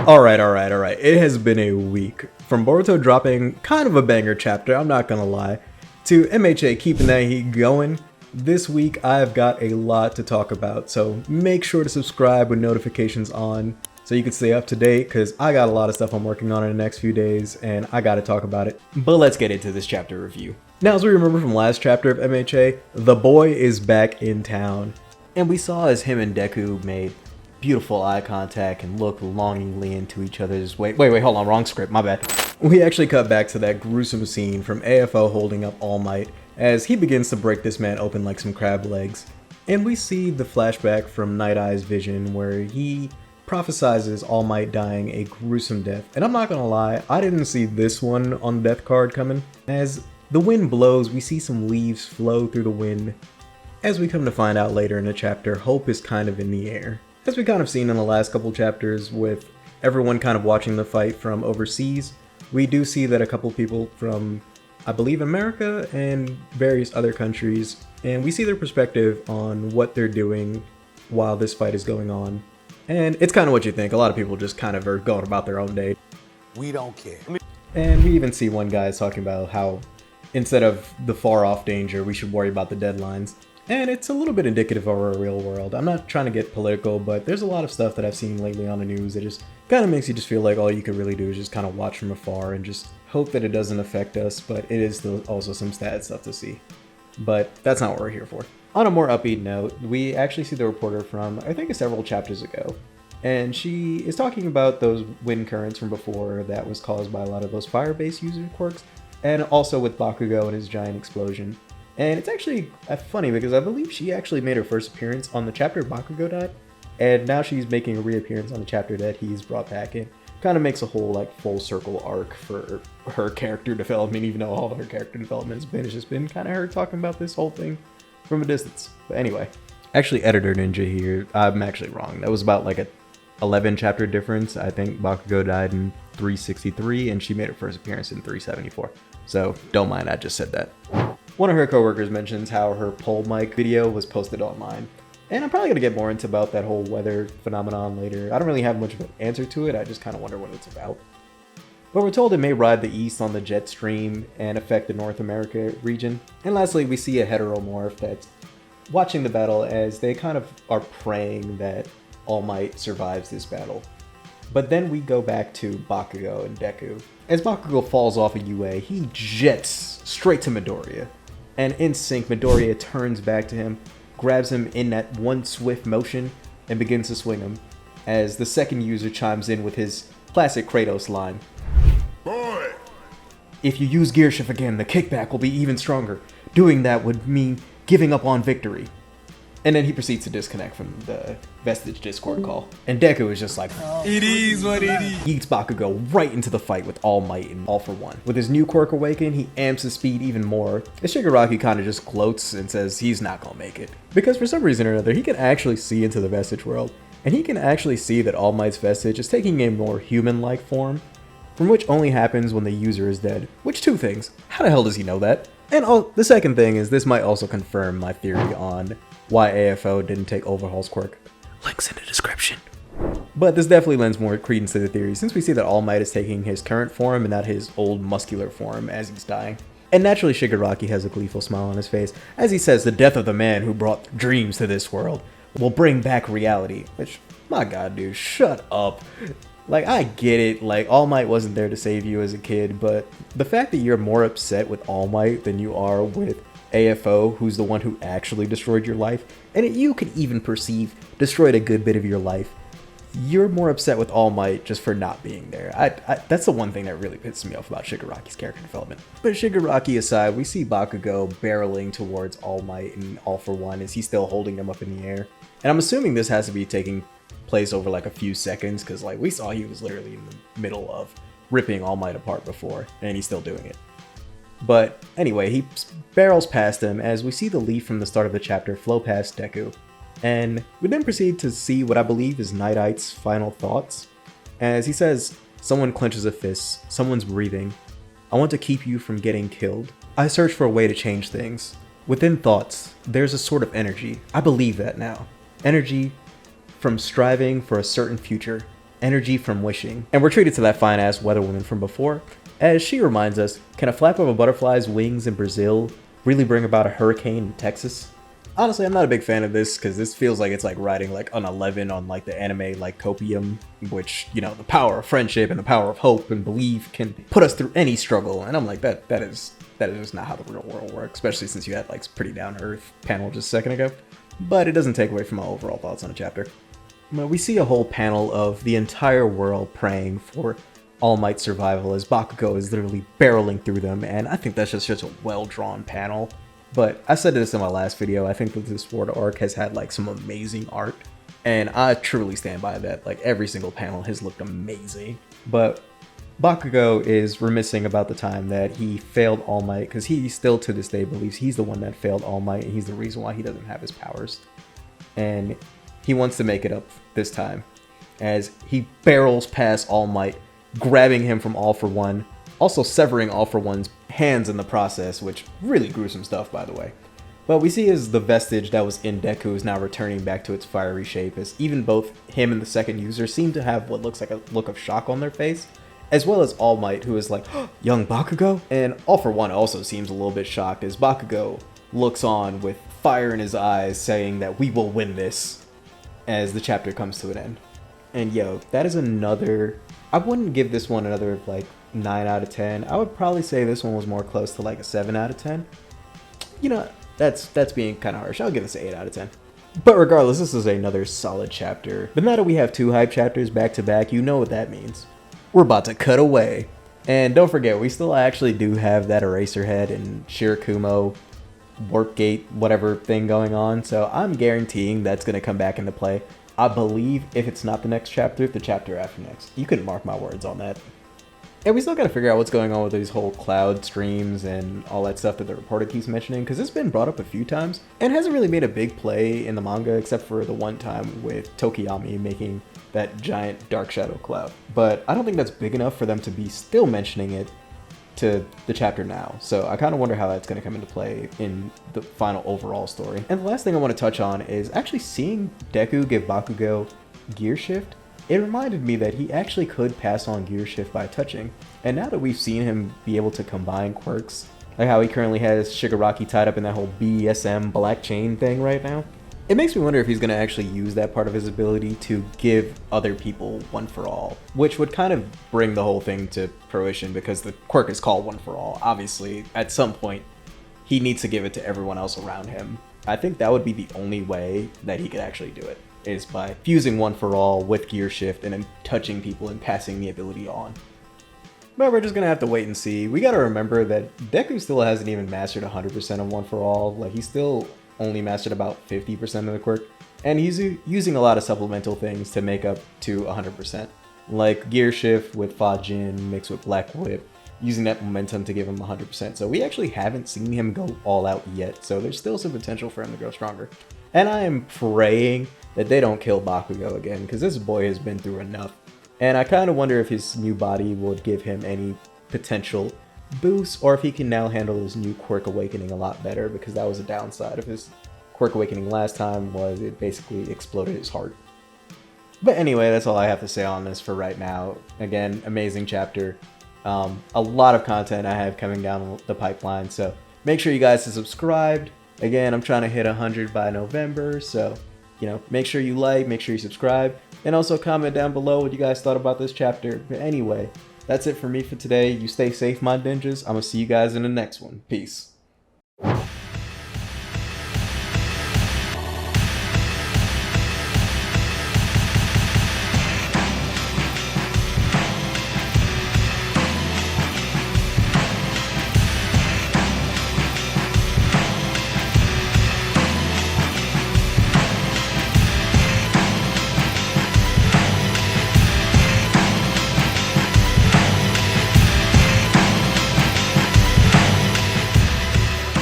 Alright. It has been a week. From Boruto dropping kind of a banger chapter, I'm not gonna lie, to MHA keeping that heat going. This week I've got a lot to talk about, so make sure to subscribe with notifications on so you can stay up to date, because I got a lot of stuff I'm working on in the next few days, and I gotta talk about it. But let's get into this chapter review. Now, as we remember from last chapter of MHA, the boy is back in town. And we saw as him and Deku made beautiful eye contact and looked longingly into each other's... Wait, hold on, wrong script, my bad. We actually cut back to that gruesome scene from AFO holding up All Might as he begins to break this man open like some crab legs. And we see the flashback from Night Eye's vision where he prophesizes All Might dying a gruesome death. And I'm not gonna lie, I didn't see this one on the death card coming. As the wind blows, we see some leaves flow through the wind. As we come to find out later in the chapter, hope is kind of in the air. As we kind of seen in the last couple chapters with everyone kind of watching the fight from overseas, we do see that a couple people from, I believe, America and various other countries, and we see their perspective on what they're doing while this fight is going on. And it's kind of what you think. A lot of people just kind of are going about their own day. We don't care. And we even see one guy talking about how instead of the far off danger, we should worry about the deadlines. And it's a little bit indicative of our real world. I'm not trying to get political, but there's a lot of stuff that I've seen lately on the news that just kind of makes you just feel like all you can really do is just kind of watch from afar and just hope that it doesn't affect us, but it is still also some sad stuff to see. But that's not what we're here for. On a more upbeat note, we actually see the reporter from, I think, several chapters ago. And she is talking about those wind currents from before that was caused by a lot of those fire-based user quirks, and also with Bakugo and his giant explosion. And it's actually funny because I believe she actually made her first appearance on the chapter Bakugo died, and now she's making a reappearance on the chapter that he's brought back in. Kind of makes a whole like full circle arc for her character development, even though all of her character development has been, it's just been kind of her talking about this whole thing from a distance. But anyway, actually Editor Ninja here, I'm actually wrong. That was about like a 11 chapter difference. I think Bakugo died in 363 and she made her first appearance in 374. So don't mind, I just said that. One of her coworkers mentions how her pole mic video was posted online. And I'm probably going to get more into about that whole weather phenomenon later. I don't really have much of an answer to it, I just kind of wonder what it's about. But we're told it may ride the east on the jet stream and affect the North America region. And lastly, we see a heteromorph that's watching the battle as they kind of are praying that All Might survives this battle. But then we go back to Bakugo and Deku. As Bakugo falls off a UA, he jets straight to Midoriya. And in sync, Midoriya turns back to him, grabs him in that one swift motion, and begins to swing him, as the second user chimes in with his classic Kratos line. Boy! If you use Gear Shift again, the kickback will be even stronger. Doing that would mean giving up on victory. And then he proceeds to disconnect from the Vestige Discord call. And Deku is just like, It is what it is. yeets Bakugo right into the fight with All Might and All for One. With his new quirk awakened, he amps his speed even more. And Shigaraki kind of just gloats and says he's not gonna make it. Because for some reason or another, he can actually see into the Vestige world. And he can actually see that All Might's Vestige is taking a more human-like form, from which only happens when the user is dead. Which, two things. How the hell does he know that? And the second thing is this might also confirm my theory on why AFO didn't take Overhaul's quirk. Links in the description. But this definitely lends more credence to the theory, since we see that All Might is taking his current form and not his old muscular form as he's dying. And naturally Shigaraki has a gleeful smile on his face as he says the death of the man who brought dreams to this world will bring back reality. Which, my god dude, shut up. Like, I get it, like, All Might wasn't there to save you as a kid, but the fact that you're more upset with All Might than you are with AFO, who's the one who actually destroyed your life, and you could even perceive destroyed a good bit of your life, you're more upset with All Might just for not being there. That's the one thing that really pisses me off about Shigaraki's character development. But Shigaraki aside, we see Bakugo barreling towards All Might and All for One as he's still holding them up in the air. And I'm assuming this has to be taking place over like a few seconds, because like we saw he was literally in the middle of ripping All Might apart before, and he's still doing it. But anyway, he barrels past him as we see the leaf from the start of the chapter flow past Deku. And we then proceed to see what I believe is Night Eye's final thoughts. As he says, someone clenches a fist, someone's breathing. I want to keep you from getting killed. I search for a way to change things. Within thoughts, there's a sort of energy. I believe that now. Energy from striving for a certain future. energy from wishing. And we're treated to that fine-ass weather woman from before, as she reminds us, can a flap of a butterfly's wings in Brazil really bring about a hurricane in Texas? Honestly, I'm not a big fan of this because this feels like it's like writing like an 11 on like the anime like Copium, which, you know, the power of friendship and the power of hope and belief can put us through any struggle. And I'm like, that is just not how the real world works, especially since you had like pretty down to earth panel just a second ago. But it doesn't take away from my overall thoughts on the chapter. We see a whole panel of the entire world praying for All Might's survival as Bakugo is literally barreling through them, and I think that's just such a well-drawn panel. But I said this in my last video, I think that this Sword arc has had like some amazing art, and I truly stand by that. Like every single panel has looked amazing. But Bakugo is reminiscing about the time that he failed All Might, because he still to this day believes he's the one that failed All Might, and he's the reason why he doesn't have his powers. And he wants to make it up this time, as he barrels past All Might, grabbing him from All For One, also severing All For One's hands in the process, which really gruesome stuff, by the way. But we see as the vestige that was in Deku is now returning back to its fiery shape, as even both him and the second user seem to have what looks like a look of shock on their face, as well as All Might, who is like, young Bakugo? And All For One also seems a little bit shocked as Bakugo looks on with fire in his eyes, saying that we will win this, as the chapter comes to an end. And yo, that is another, I wouldn't give this one another like 9 out of 10. I would probably say this one was more close to like a 7 out of 10. You know, that's being kind of harsh. I'll give this an 8 out of 10. But regardless, this is another solid chapter. But now that we have 2 hype chapters back to back, you know what that means. We're about to cut away. And don't forget, we still actually do have that Eraserhead and Shirakumo Warp Gate whatever thing going on. So I'm guaranteeing that's going to come back into play. I believe if it's not the next chapter, the chapter after next. You can mark my words on that. And we still got to figure out what's going on with these whole cloud streams and all that stuff that the reporter keeps mentioning, because it's been brought up a few times and hasn't really made a big play in the manga except for the one time with Tokiyami making that giant dark shadow cloud. But I don't think that's big enough for them to be still mentioning it to the chapter now. So I kind of wonder how that's going to come into play in the final overall story. And the last thing I want to touch on is actually seeing Deku give Bakugo Gear Shift. It reminded me that he actually could pass on Gear Shift by touching. And now that we've seen him be able to combine quirks, like how he currently has Shigaraki tied up in that whole BSM black chain thing right now, it makes me wonder if he's going to actually use that part of his ability to give other people One For All, which would kind of bring the whole thing to fruition because the quirk is called One For All. Obviously, at some point, he needs to give it to everyone else around him. I think that would be the only way that he could actually do it, is by fusing One For All with Gear Shift and then touching people and passing the ability on. But we're just gonna have to wait and see. We gotta remember that Deku still hasn't even mastered 100% of One For All. Like, he's still only mastered about 50% of the quirk, and he's using a lot of supplemental things to make up to 100%. Like Gear Shift with Fajin mixed with Black Whip, using that momentum to give him 100%. So we actually haven't seen him go all out yet, so there's still some potential for him to grow stronger. And I am praying that they don't kill Bakugo again, because this boy has been through enough. And I kind of wonder if his new body would give him any potential boost, or if he can now handle his new Quirk Awakening a lot better, because that was a downside of his Quirk Awakening last time, was it basically exploded his heart. But anyway, that's all I have to say on this for right now. Again, amazing chapter. A lot of content I have coming down the pipeline, so make sure you guys are subscribed. Again, I'm trying to hit 100 by November, so you know, make sure you like, make sure you subscribe, and also comment down below what you guys thought about this chapter. But anyway, that's it for me for today. You stay safe, my ninjas. I'm gonna see you guys in the next one. Peace.